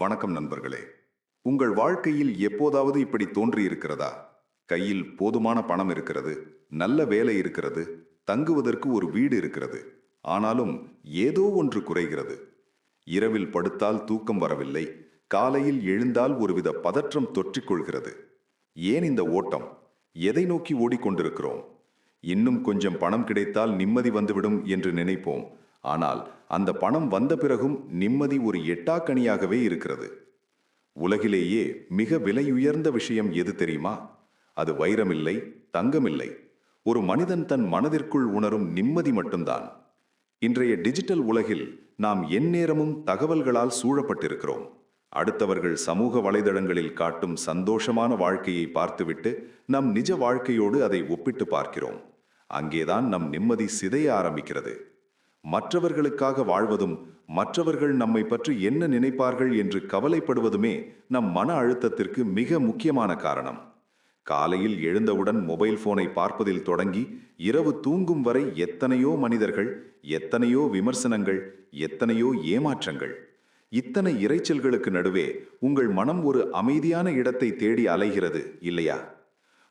வணக்கம் நண்பர்களே. உங்கள் வாழ்க்கையில் எப்போதாவது இப்படி தோன்றியிருக்கிறதா? கையில் போதுமான பணம் இருக்கிறது, நல்ல வேலை இருக்கிறது, தங்குவதற்கு ஒரு வீடு இருக்கிறது. ஆனாலும் ஏதோ ஒன்று குறைகிறது. இரவில் படுத்தால் தூக்கம் வரவில்லை, காலையில் எழுந்தால் ஒருவித பதற்றம் தொற்றிக்கொள்கிறது. ஏன் இந்த ஓட்டம்? எதை நோக்கி ஓடிக்கொண்டிருக்கிறோம்? இன்னும் கொஞ்சம் பணம் கிடைத்தால் நிம்மதி வந்துவிடும் என்று நினைப்போம். ஆனால் அந்த பணம் வந்த பிறகும் நிம்மதி ஒரு எட்டாக்கனியாகவே இருக்கிறது. உலகிலேயே மிக விலையுயர்ந்த விஷயம் எது தெரியுமா? அது வைரமில்லை, தங்கமில்லை. ஒரு மனிதன் தன் மனதிற்குள் உணரும் நிம்மதி மட்டும்தான். இன்றைய டிஜிட்டல் உலகில் நாம் எந்நேரமும் தகவல்களால் சூழப்பட்டிருக்கிறோம். அடுத்தவர்கள் சமூக வலைதளங்களில் காட்டும் சந்தோஷமான வாழ்க்கையை பார்த்துவிட்டு நம் நிஜ வாழ்க்கையோடு அதை ஒப்பிட்டு பார்க்கிறோம். அங்கேதான் நம் நிம்மதி சிதைய ஆரம்பிக்கிறது. மற்றவர்களுக்காக வாழ்வதும் மற்றவர்கள் நம்மை பற்றி என்ன நினைப்பார்கள் என்று கவலைப்படுவதுமே நம் மன அழுத்தத்திற்கு மிக முக்கியமான காரணம். காலையில் எழுந்தவுடன் மொபைல் போனை பார்ப்பதில் தொடங்கி இரவு தூங்கும் வரை எத்தனையோ மனிதர்கள், எத்தனையோ விமர்சனங்கள், எத்தனையோ ஏமாற்றங்கள். இத்தனை இரைச்சல்களுக்கு நடுவே உங்கள் மனம் ஒரு அமைதியான இடத்தை தேடி அலைகிறது இல்லையா?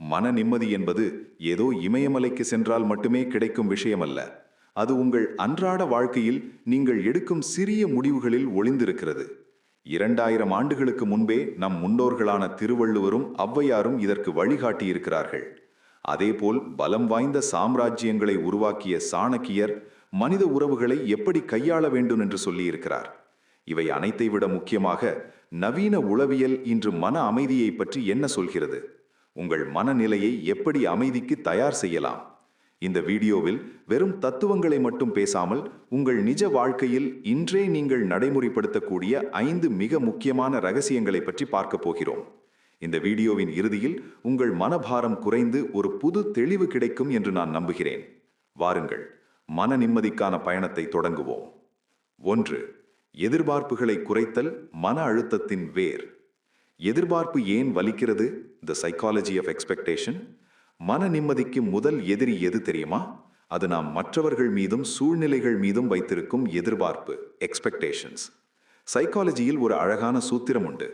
மன நிம்மதி என்பது ஏதோ இமயமலைக்கு சென்றால் மட்டுமே கிடைக்கும் விஷயமல்ல. அது உங்கள் அன்றாட வாழ்க்கையில் நீங்கள் எடுக்கும் சிறிய முடிவுகளில் ஒளிந்திருக்கிறது. 2000 ஆண்டுகளுக்கு முன்பே நம் முன்னோர்களான திருவள்ளுவரும் ஔவையாரும் இதற்கு வழிகாட்டியிருக்கிறார்கள். அதேபோல் பலம் வாய்ந்த சாம்ராஜ்யங்களை உருவாக்கிய சாணக்கியர் மனித உறவுகளை எப்படி கையாள வேண்டும் என்று சொல்லியிருக்கிறார். இவை அனைத்தை விட முக்கியமாக நவீன உளவியல் இன்று மன அமைதியை பற்றி என்ன சொல்கிறது? உங்கள் மனநிலையை எப்படி அமைதிக்கு தயார் செய்யலாம்? இந்த வீடியோவில் வெறும் தத்துவங்களை மட்டும் பேசாமல் உங்கள் நிஜ வாழ்க்கையில் இன்றே நீங்கள் நடைமுறைப்படுத்தக்கூடிய 5 மிக முக்கியமான ரகசியங்களை பற்றி பார்க்க போகிறோம். இந்த வீடியோவின் இறுதியில் உங்கள் மனபாரம் குறைந்து ஒரு புது தெளிவு கிடைக்கும் என்று நான் நம்புகிறேன். வாருங்கள், மன நிம்மதிக்கான பயணத்தை தொடங்குவோம். 1. எதிர்பார்ப்புகளை குறைத்தல் மன அழுத்தத்தின் வேர். எதிர்பார்ப்பு ஏன் வலிக்கிறது? The psychology of expectation. மன நிம்மதிக்கு முதல் எதிரி எது தெரியுமா? அது நாம் மற்றவர்கள் மீதும் சூழ்நிலைகள் மீதும் வைத்திருக்கும் எதிர்பார்ப்பு, எக்ஸ்பெக்டேஷன்ஸ். சைக்காலஜியில் ஒரு அழகான சூத்திரம் உண்டு.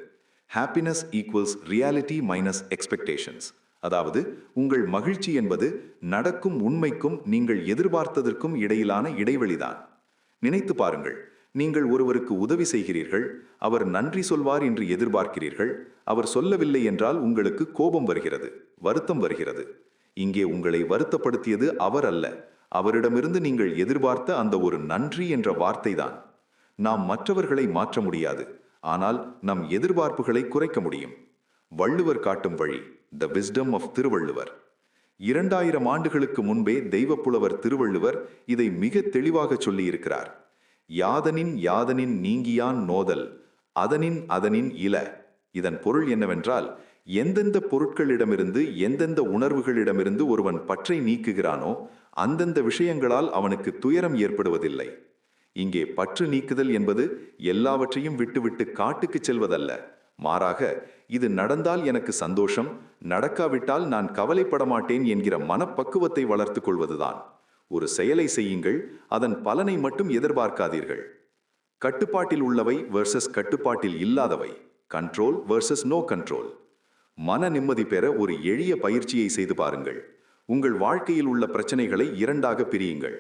Happiness equals reality minus expectations. அதாவது உங்கள் மகிழ்ச்சி என்பது நடக்கும் உண்மைக்கும் நீங்கள் எதிர்பார்த்ததற்கும் இடையிலான இடைவெளிதான். நினைத்து பாருங்கள். நீங்கள் ஒருவருக்கு உதவி செய்கிறீர்கள், அவர் நன்றி சொல்வார் என்று எதிர்பார்க்கிறீர்கள். அவர் சொல்லவில்லை என்றால் உங்களுக்கு கோபம் வருகிறது, வருத்தம் வருகிறது. இங்கே உங்களை வருத்தப்படுத்தியது அவர் அல்ல, அவரிடமிருந்து நீங்கள் எதிர்பார்த்த அந்த ஒரு நன்றி என்ற வார்த்தைதான். நாம் மற்றவர்களை மாற்ற முடியாது, ஆனால் நம் எதிர்பார்ப்புகளை குறைக்க முடியும். வள்ளுவர் காட்டும் வழி, த விஸ்டம் ஆஃப் திருவள்ளுவர். 2000 ஆண்டுகளுக்கு முன்பே தெய்வப்புலவர் திருவள்ளுவர் இதை மிக தெளிவாக சொல்லியிருக்கிறார். யாதனின் யாதனின் நீங்கியான் நோதல், அதனின் இல. இதன் பொருள் என்னவென்றால், எந்தெந்த பொருட்களிடமிருந்து எந்தெந்த உணர்வுகளிடமிருந்து ஒருவன் பற்றை நீக்குகிறானோ அந்தந்த விஷயங்களால் அவனுக்கு துயரம் ஏற்படுவதில்லை. இங்கே பற்று நீக்குதல் என்பது எல்லாவற்றையும் விட்டுவிட்டு காட்டுக்கு செல்வதல்ல. மாறாக, இது நடந்தால் எனக்கு சந்தோஷம், நடக்காவிட்டால் நான் கவலைப்பட மாட்டேன் என்கிற மனப்பக்குவத்தை வளர்த்து கொள்வதுதான். ஒரு செயலை செய்யுங்கள், அதன் பலனை மட்டும் எதிர்பார்க்காதீர்கள். கட்டுப்பாட்டில் உள்ளவை வெர்சஸ் கட்டுப்பாட்டில் இல்லாதவை, கண்ட்ரோல் வெர்சஸ் நோ கண்ட்ரோல். மன நிம்மதி பெற ஒரு எளிய பயிற்சியை செய்து பாருங்கள். உங்கள் வாழ்க்கையில் உள்ள பிரச்சனைகளை 2ஆக பிரியுங்கள்.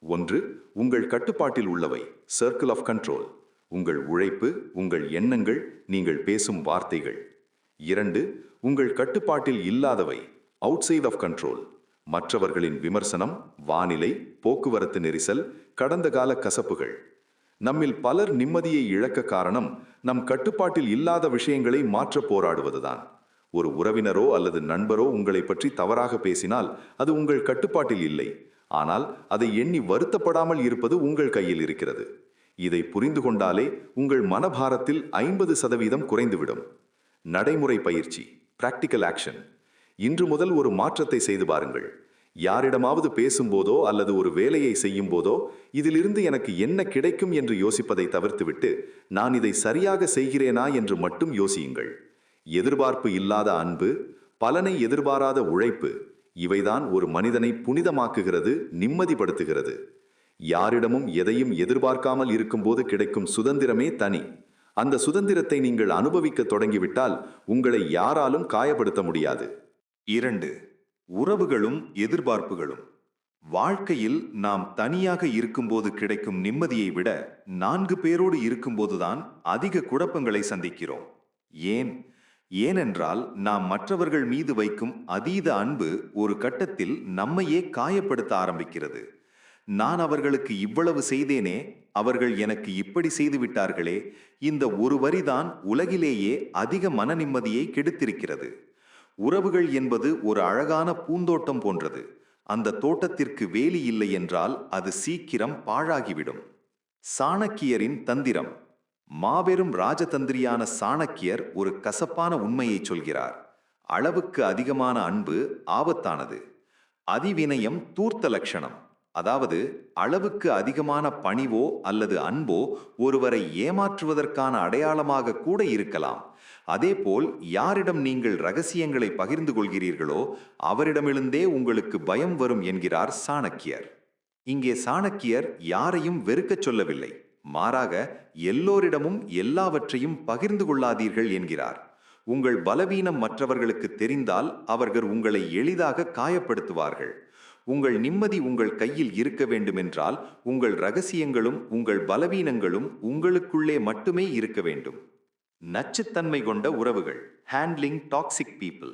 1. உங்கள் கட்டுப்பாட்டில் உள்ளவை, சர்க்கிள் ஆஃப் கண்ட்ரோல். உங்கள் உழைப்பு, உங்கள் எண்ணங்கள், நீங்கள் பேசும் வார்த்தைகள். 2. உங்கள் கட்டுப்பாட்டில் இல்லாதவை, அவுட்சைட் ஆஃப் கண்ட்ரோல். மற்றவர்களின் விமர்சனம், வானிலை, போக்குவரத்து நெரிசல், கடந்த கால கசப்புகள். நம்மில் பலர் நிம்மதியை இழக்க காரணம் நம் கட்டுப்பாட்டில் இல்லாத விஷயங்களை மாற்ற போராடுவதுதான். ஒரு உறவினரோ அல்லது நண்பரோ உங்களை பற்றி தவறாக பேசினால் அது உங்கள் கட்டுப்பாட்டில் இல்லை. ஆனால் அதை எண்ணி வருத்தப்படாமல் இருப்பது உங்கள் கையில் இருக்கிறது. இதை புரிந்து கொண்டாலே உங்கள் மனபாரத்தில் 50% குறைந்துவிடும். நடைமுறை பயிற்சி, பிராக்டிக்கல் ஆக்ஷன். இன்று முதல் ஒரு மாற்றத்தை செய்து பாருங்கள். யாரிடமாவது பேசும்போதோ அல்லது ஒரு வேலையை செய்யும் போதோ இதிலிருந்து எனக்கு என்ன கிடைக்கும் என்று யோசிப்பதை தவிர்த்துவிட்டு, நான் இதை சரியாக செய்கிறேனா என்று மட்டும் யோசியுங்கள். எதிர்பார்ப்பு இல்லாத அன்பு, பலனை எதிர்பாராத உழைப்பு, இவைதான் ஒரு மனிதனை புனிதமாக்குகிறது, நிம்மதிப்படுத்துகிறது. யாரிடமும் எதையும் எதிர்பார்க்காமல் இருக்கும்போது கிடைக்கும் சுதந்திரமே தனி. அந்த சுதந்திரத்தை நீங்கள் அனுபவிக்க தொடங்கிவிட்டால் உங்களை யாராலும் காயப்படுத்த முடியாது. 2. உறவுகளும் எதிர்பார்ப்புகளும். வாழ்க்கையில் நாம் தனியாக இருக்கும்போது கிடைக்கும் நிம்மதியை விட 4 பேரோடு இருக்கும்போதுதான் அதிக குழப்பங்களை சந்திக்கிறோம். ஏன்? ஏனென்றால் நாம் மற்றவர்கள் மீது வைக்கும் அதீத அன்பு ஒரு கட்டத்தில் நம்மையே காயப்படுத்த ஆரம்பிக்கிறது. நான் அவர்களுக்கு இவ்வளவு செய்தேனே, அவர்கள் எனக்கு இப்படி செய்து விட்டார்களே, இந்த ஒரு வரிதான் உலகிலேயே அதிக மன நிம்மதியை கெடுத்திருக்கிறது. உறவுகள் என்பது ஒரு அழகான பூந்தோட்டம் போன்றது. அந்த தோட்டத்திற்கு வேலி இல்லை என்றால் அது சீக்கிரம் பாழாகிவிடும். சாணக்கியரின் தந்திரம். மாபெரும் ராஜதந்திரியான சாணக்கியர் ஒரு கசப்பான உண்மையை சொல்கிறார். அளவுக்கு அதிகமான அன்பு ஆபத்தானது. அதிவினயம் தூர்த்த லட்சணம். அதாவது அளவுக்கு அதிகமான பணிவோ அல்லது அன்போ ஒருவரை ஏமாற்றுவதற்கான அடையாளமாக கூட இருக்கலாம். அதேபோல் யாரிடம் நீங்கள் ரகசியங்களை பகிர்ந்து கொள்கிறீர்களோ அவரிடமிருந்தே உங்களுக்கு பயம் வரும் என்கிறார் சாணக்கியர். இங்கே சாணக்கியர் யாரையும் வெறுக்கச் சொல்லவில்லை, மாறாக எல்லோரிடமும் எல்லாவற்றையும் பகிர்ந்து கொள்ளாதீர்கள் என்கிறார். உங்கள் பலவீனம் மற்றவர்களுக்கு தெரிந்தால் அவர்கள் உங்களை எளிதாக காயப்படுத்துவார்கள். உங்கள் நிம்மதி உங்கள் கையில் இருக்க வேண்டுமென்றால் உங்கள் ரகசியங்களும் உங்கள் பலவீனங்களும் உங்களுக்குள்ளே மட்டுமே இருக்க வேண்டும். நச்சுத்தன்மை கொண்ட உறவுகள். Handling toxic people.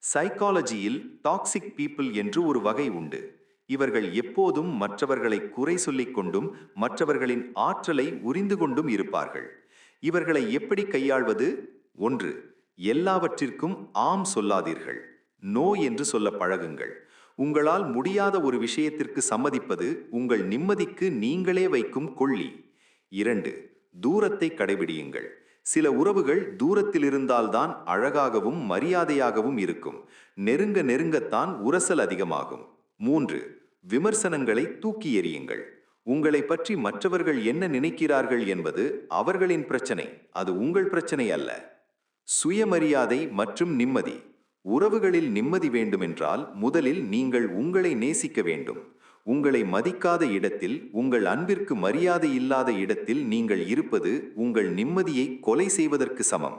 சைக்காலஜியில் டாக்ஸிக் பீப்புள் என்று ஒரு வகை உண்டு. இவர்கள் எப்போதும் மற்றவர்களை குறை சொல்லிக் கொண்டும் மற்றவர்களின் ஆற்றலை உரிந்து கொண்டும் இருப்பார்கள். இவர்களை எப்படி கையாள்வது? 1. எல்லாவற்றிற்கும் ஆம் சொல்லாதீர்கள். நோ என்று சொல்ல பழகுங்கள். உங்களால் முடியாத ஒரு விஷயத்திற்கு சம்மதிப்பது உங்கள் நிம்மதிக்கு நீங்களே வைக்கும் கொள்ளி. 2. தூரத்தை கடைபிடியுங்கள். சில உறவுகள் தூரத்தில் இருந்தால்தான் அழகாகவும் மரியாதையாகவும் இருக்கும். நெருங்க நெருங்கத்தான் உரசல் அதிகமாகும். 3. விமர்சனங்களை தூக்கி எறியுங்கள். உங்களை பற்றி மற்றவர்கள் என்ன நினைக்கிறார்கள் என்பது அவர்களின் பிரச்சனை, அது உங்கள் பிரச்சனை அல்ல. சுயமரியாதை மற்றும் நிம்மதி. உறவுகளில் நிம்மதி வேண்டுமென்றால் முதலில் நீங்கள் உங்களை நேசிக்க வேண்டும். உங்களை மதிக்காத இடத்தில், உங்கள் அன்பிற்கு மரியாதை இல்லாத இடத்தில் நீங்கள் இருப்பது உங்கள் நிம்மதியை கொலை செய்வதற்கு சமம்.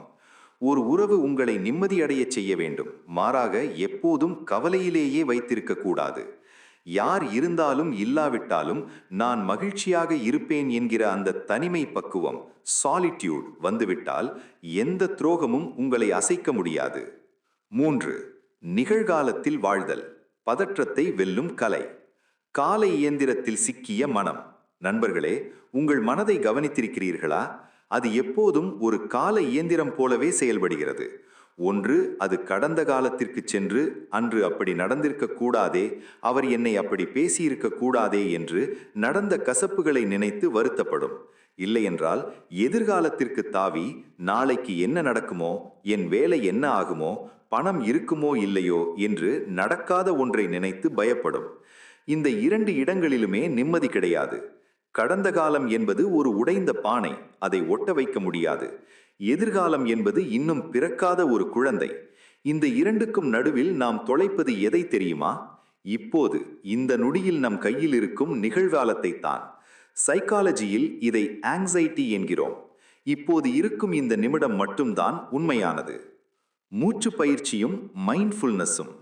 ஒரு உறவு உங்களை நிம்மதியடையச் செய்ய வேண்டும், மாறாக எப்போதும் கவலையிலேயே வைத்திருக்க கூடாது. யார் இருந்தாலும் இல்லாவிட்டாலும் நான் மகிழ்ச்சியாக இருப்பேன் என்கிற அந்த தனிமை பக்குவம், சாலிட்யூட் வந்துவிட்டால் எந்த துரோகமும் உங்களை அசைக்க முடியாது. 3. நிகழ்காலத்தில் வாழ்தல். பதற்றத்தை வெல்லும் கலை. காலை இயந்திரத்தில் சிக்கிய மனம். நண்பர்களே, உங்கள் மனதை கவனித்திருக்கிறீர்களா? அது எப்போதும் ஒரு கால இயந்திரம் போலவே செயல்படுகிறது. ஒன்று, அது கடந்த காலத்திற்கு சென்று அன்று அப்படி நடந்திருக்க கூடாதே, அவர் என்னை அப்படி பேசியிருக்க கூடாதே என்று நடந்த கசப்புகளை நினைத்து வருத்தப்படும். இல்லையென்றால் எதிர்காலத்திற்கு தாவி நாளைக்கு என்ன நடக்குமோ, என் வேலை என்ன ஆகுமோ, பணம் இருக்குமோ இல்லையோ என்று நடக்காத ஒன்றை நினைத்து பயப்படும். இந்த 2 இடங்களிலுமே நிம்மதி கிடையாது. கடந்த காலம் என்பது ஒரு உடைந்த பானை, அதை ஒட்ட வைக்க முடியாது. எதிர்காலம் என்பது இன்னும் பிறக்காத ஒரு குழந்தை. இந்த 2க்கும் நடுவில் நாம் தொலைப்பது எதை தெரியுமா? இப்போது இந்த நொடியில் நம் கையில் இருக்கும் நிகழ்காலத்தை தான். சைக்காலஜியில் இதை ஆங்ஸைட்டி என்கிறோம். இப்போது இருக்கும் இந்த நிமிடம் மட்டும்தான் உண்மையானது. மூச்சு பயிற்சியும் மைண்ட்ஃபுல்னஸும்.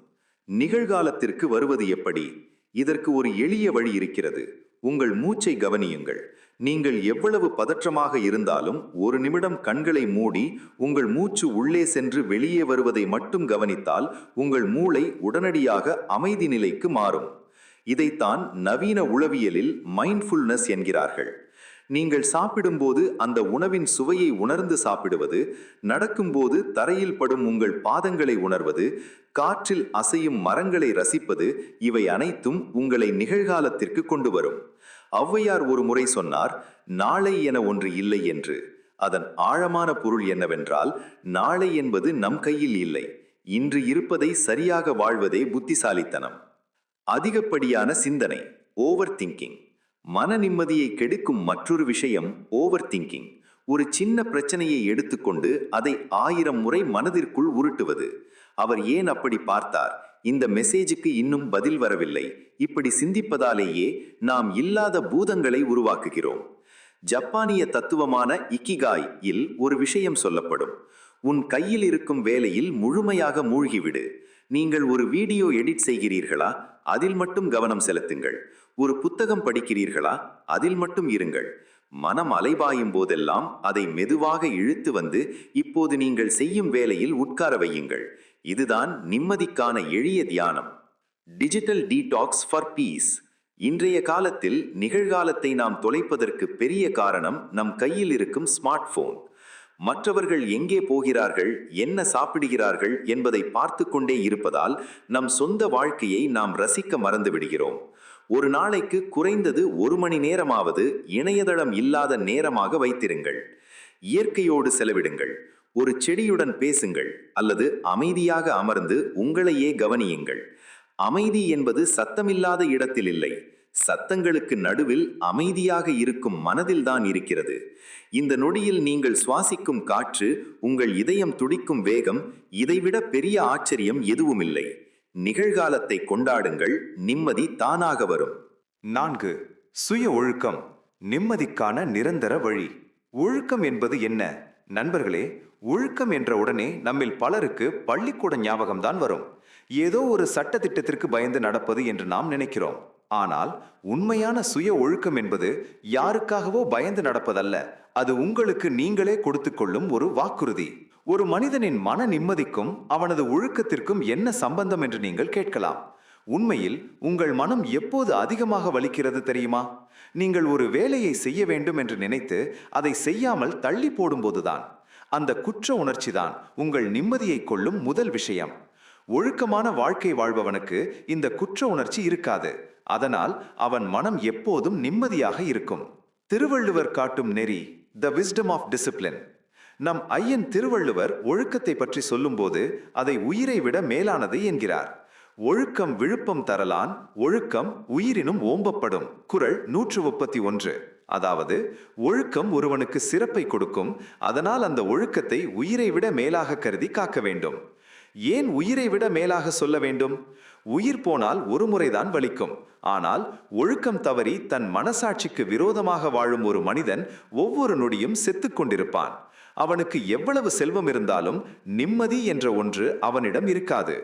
நிகழ்காலத்திற்கு வருவது எப்படி? இதற்கு ஒரு எளிய வழி இருக்கிறது. உங்கள் மூச்சை கவனியுங்கள். நீங்கள் எவ்வளவு பதற்றமாக இருந்தாலும் ஒரு நிமிடம் கண்களை மூடி உங்கள் மூச்சு உள்ளே சென்று வெளியே வருவதை மட்டும் கவனித்தால் உங்கள் மூளை உடனடியாக அமைதி நிலைக்கு மாறும். இதைத்தான் நவீன உளவியலில் மைண்ட்ஃபுல்னஸ் என்கிறார்கள். நீங்கள் சாப்பிடும்போது அந்த உணவின் சுவையை உணர்ந்து சாப்பிடுவது, நடக்கும்போது தரையில் படும் உங்கள் பாதங்களை உணர்வது, காற்றில் அசையும் மரங்களை ரசிப்பது, இவை அனைத்தும் உங்களை நிகழ்காலத்திற்கு கொண்டு வரும். ஔவையார் ஒரு முறை சொன்னார், நாளை என ஒன்று இல்லை என்று. அதன் ஆழமான பொருள் என்னவென்றால், நாளை என்பது நம் கையில் இல்லை. இன்று இருப்பதை சரியாக வாழ்வதே புத்திசாலித்தனம். அதிகப்படியான சிந்தனை, ஓவர் திங்கிங். மன நிம்மதியை கெடுக்கும் மற்றொரு விஷயம் ஓவர் திங்கிங். ஒரு சின்ன பிரச்சனையை எடுத்துக்கொண்டு அதை 1000 முறை மனதிற்குள் உருட்டுவது. அவர் ஏன் அப்படி பார்த்தார், இந்த மெசேஜுக்கு இன்னும் பதில் வரவில்லை, இப்படி சிந்திப்பதாலேயே நாம் இல்லாத பூதங்களை உருவாக்குகிறோம். ஜப்பானிய தத்துவமான இக்கிகாய் இல் ஒரு விஷயம் சொல்லப்படும். உன் கையில் இருக்கும் வேலையில் முழுமையாக மூழ்கிவிடு. நீங்கள் ஒரு வீடியோ எடிட் செய்கிறீர்களா? அதில் மட்டும் கவனம் செலுத்துங்கள். ஒரு புத்தகம் படிக்கிறீர்களா? அதில் மட்டும் இருங்கள். மனம் அலைபாயும் போதெல்லாம் அதை மெதுவாக இழுத்து வந்து இப்போது நீங்கள் செய்யும் வேலையில் உட்கார வையுங்கள். இதுதான் நிம்மதிக்கான எளிய தியானம். Digital detox for peace. இன்றைய காலத்தில் நிகழ்காலத்தை நாம் தொலைப்பதற்கு பெரிய காரணம் நம் கையில் இருக்கும் ஸ்மார்ட் போன். மற்றவர்கள் எங்கே போகிறார்கள், என்ன சாப்பிடுகிறார்கள் என்பதை பார்த்து கொண்டே இருப்பதால் நம் சொந்த வாழ்க்கையை நாம் ரசிக்க மறந்து விடுகிறோம். ஒரு நாளைக்கு குறைந்தது 1 மணி நேரமாவது இணையதளம் இல்லாத நேரமாக வைத்திருங்கள். இயற்கையோடு செலவிடுங்கள். ஒரு செடியுடன் பேசுங்கள் அல்லது அமைதியாக அமர்ந்து உங்களையே கவனியுங்கள். அமைதி என்பது சத்தமில்லாத இடத்தில் இல்லை, சத்தங்களுக்கு நடுவில் அமைதியாக இருக்கும் மனதில்தான் இருக்கிறது. இந்த நொடியில் நீங்கள் சுவாசிக்கும் காற்று, உங்கள் இதயம் துடிக்கும் வேகம், இதைவிட பெரிய ஆச்சரியம் எதுவுமில்லை. நிகழ்காலத்தை கொண்டாடுங்கள், நிம்மதி தானாக வரும். 4. சுய ஒழுக்கம், நிம்மதிக்கான நிரந்தர வழி. ஒழுக்கம் என்பது என்ன? நண்பர்களே, ஒழுக்கம் என்ற உடனே நம்மில் பலருக்கு பள்ளிக்கூட ஞாபகம்தான் வரும். ஏதோ ஒரு சட்டத்திட்டத்திற்கு பயந்து நடப்பது என்று நாம் நினைக்கிறோம். ஆனால் உண்மையான சுய ஒழுக்கம் என்பது யாருக்காகவோ பயந்து நடப்பதல்ல. அது உங்களுக்கு நீங்களே கொடுத்து கொள்ளும் ஒரு வாக்குறுதி. ஒரு மனிதனின் மன நிம்மதிக்கும் அவனது ஒழுக்கத்திற்கும் என்ன சம்பந்தம் என்று நீங்கள் கேட்கலாம். உண்மையில் உங்கள் மனம் எப்போது அதிகமாக வலிக்கிறது தெரியுமா? நீங்கள் ஒரு வேலையை செய்ய வேண்டும் என்று நினைத்து அதை செய்யாமல் தள்ளி போடும்போதுதான். அந்த குற்ற உணர்ச்சிதான் உங்கள் நிம்மதியை கொள்ளும் முதல் விஷயம். ஒழுக்கமான வாழ்க்கை வாழ்பவனுக்கு இந்த குற்ற உணர்ச்சி இருக்காது. அதனால் அவன் மனம் எப்போதும் நிம்மதியாக இருக்கும். திருவள்ளுவர் காட்டும் நெறி, த விஸ்டம் ஆஃப் டிசிப்ளின். நம் ஐயன் திருவள்ளுவர் ஒழுக்கத்தை பற்றி சொல்லும்போது அதை உயிரை விட மேலானது என்கிறார். ஒழுக்கம் விழுப்பம் தரலான், ஒழுக்கம் உயிரினும் ஓம்பப்படும். குறள் 131. அதாவது ஒழுக்கம் ஒருவனுக்கு சிறப்பை கொடுக்கும். அதனால் அந்த ஒழுக்கத்தை உயிரை விட மேலாக கருதி காக்க வேண்டும். ஏன் உயிரை விட மேலாக சொல்ல வேண்டும்? உயிர் போனால் ஒரு முறைதான் வலிக்கும். ஆனால் ஒழுக்கம் தவறி தன் மனசாட்சிக்கு விரோதமாக வாழும் ஒரு மனிதன் ஒவ்வொரு நொடியும் செத்து கொண்டிருப்பான். அவனுக்கு எவ்வளவு செல்வம் இருந்தாலும் நிம்மதி என்ற ஒன்று அவனிடம் இருக்காது.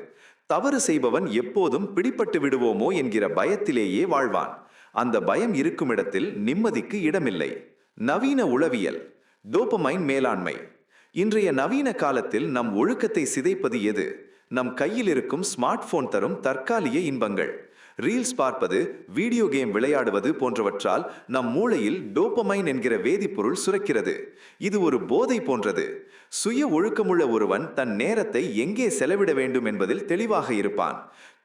தவறு செய்பவன் எப்போதும் பிடிபட்டு விடுவோமோ என்கிற பயத்திலேயே வாழ்வான். அந்த பயம் இருக்கும் இடத்தில் நிம்மதிக்கு இடமில்லை. நவீன உளவியல், டோபமைன் மேலாண்மை. இன்றைய நவீன காலத்தில் நம் ஒழுக்கத்தை சிதைப்பது எது? நம் கையில் இருக்கும் ஸ்மார்ட் போன் தரும் தற்காலிக இன்பங்கள். ரீல்ஸ் பார்ப்பது, வீடியோ கேம் விளையாடுவது போன்றவற்றால் நம் மூளையில் டோபமைன் என்கிற வேதிப்பொருள் சுரக்கிறது. இது ஒரு போதை போன்றது. சுய ஒழுக்கமுள்ள ஒருவன் தன் நேரத்தை எங்கே செலவிட வேண்டும் என்பதில் தெளிவாக இருப்பான்.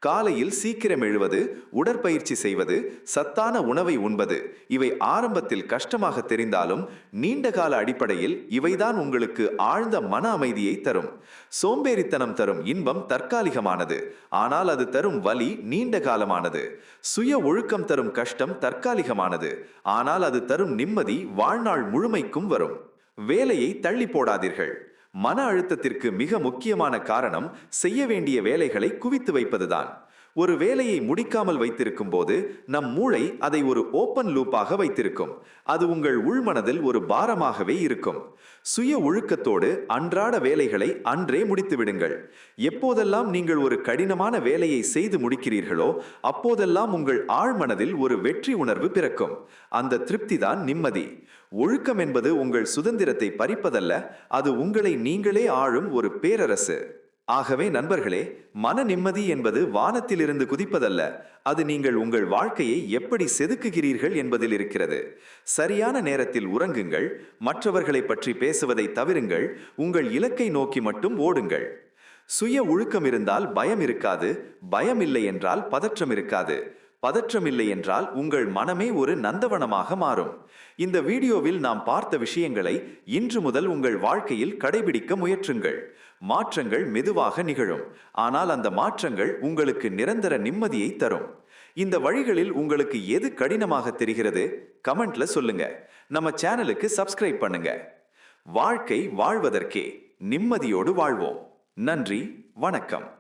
காலையில் சீக்கிரம் எழுவது, உடற்பயிற்சி செய்வது, சத்தான உணவை உண்பது, இவை ஆரம்பத்தில் கஷ்டமாக தெரிந்தாலும் நீண்டகால அடிப்படையில் இவைதான் உங்களுக்கு ஆழ்ந்த மன அமைதியை தரும். சோம்பேறித்தனம் தரும் இன்பம் தற்காலிகமானது, ஆனால் அது தரும் வலி நீண்ட காலமானது. சுய ஒழுக்கம் தரும் கஷ்டம் தற்காலிகமானது, ஆனால் அது தரும் நிம்மதி வாழ்நாள் முழுமைக்கும் வரும். வேலையை தள்ளி போடாதீர்கள். மன அழுத்தத்திற்கு மிக முக்கியமான காரணம் செய்ய வேண்டிய வேலைகளை குவித்து வைப்பதுதான். ஒரு வேலையை முடிக்காமல் வைத்திருக்கும் போது நம் மூளை அதை ஒரு ஓப்பன் லூப்பாக வைத்திருக்கும். அது உங்கள் உள்மனதில் ஒரு பாரமாகவே இருக்கும். சுய ஒழுக்கத்தோடு அன்றாட வேலைகளை அன்றே முடித்து விடுங்கள். எப்போதெல்லாம் நீங்கள் ஒரு கடினமான வேலையை செய்து முடிக்கிறீர்களோ அப்போதெல்லாம் உங்கள் ஆழ்மனதில் ஒரு வெற்றி உணர்வு பிறக்கும். அந்த திருப்திதான் நிம்மதி. ஒழுக்கம் என்பது உங்கள் சுதந்திரத்தை பறிப்பதல்ல, அது உங்களை நீங்களே ஆளும் ஒரு பேரரசு. ஆகவே நண்பர்களே, மன நிம்மதி என்பது வானத்திலிருந்து குதிப்பதல்ல, அது நீங்கள் உங்கள் வாழ்க்கையை எப்படி செதுக்குகிறீர்கள் என்பதில் இருக்கிறது. சரியான நேரத்தில் உறங்குங்கள், மற்றவர்களை பற்றி பேசுவதை தவிருங்கள், உங்கள் இலக்கை நோக்கி மட்டும் ஓடுங்கள். சுய ஒழுக்கம் இருந்தால் பயம் இருக்காது, பயம் இல்லை என்றால் பதற்றம் இருக்காது, பதற்றம் இல்லை என்றால் உங்கள் மனமே ஒரு நந்தவனமாக மாறும். இந்த வீடியோவில் நாம் பார்த்த விஷயங்களை இன்று முதல் உங்கள் வாழ்க்கையில் கடைபிடிக்க முயற்றுங்கள். மாற்றங்கள் மெதுவாக நிகழும், ஆனால் அந்த மாற்றங்கள் உங்களுக்கு நிரந்தர நிம்மதியை தரும். இந்த வழிகளில் உங்களுக்கு எது கடினமாக தெரிகிறது கமெண்ட்ல சொல்லுங்க. நம்ம சேனலுக்கு சப்ஸ்கிரைப் பண்ணுங்க. வாழ்க்கை வாழ்வதற்கே நிம்மதியோடு வாழ்வோம். நன்றி, வணக்கம்.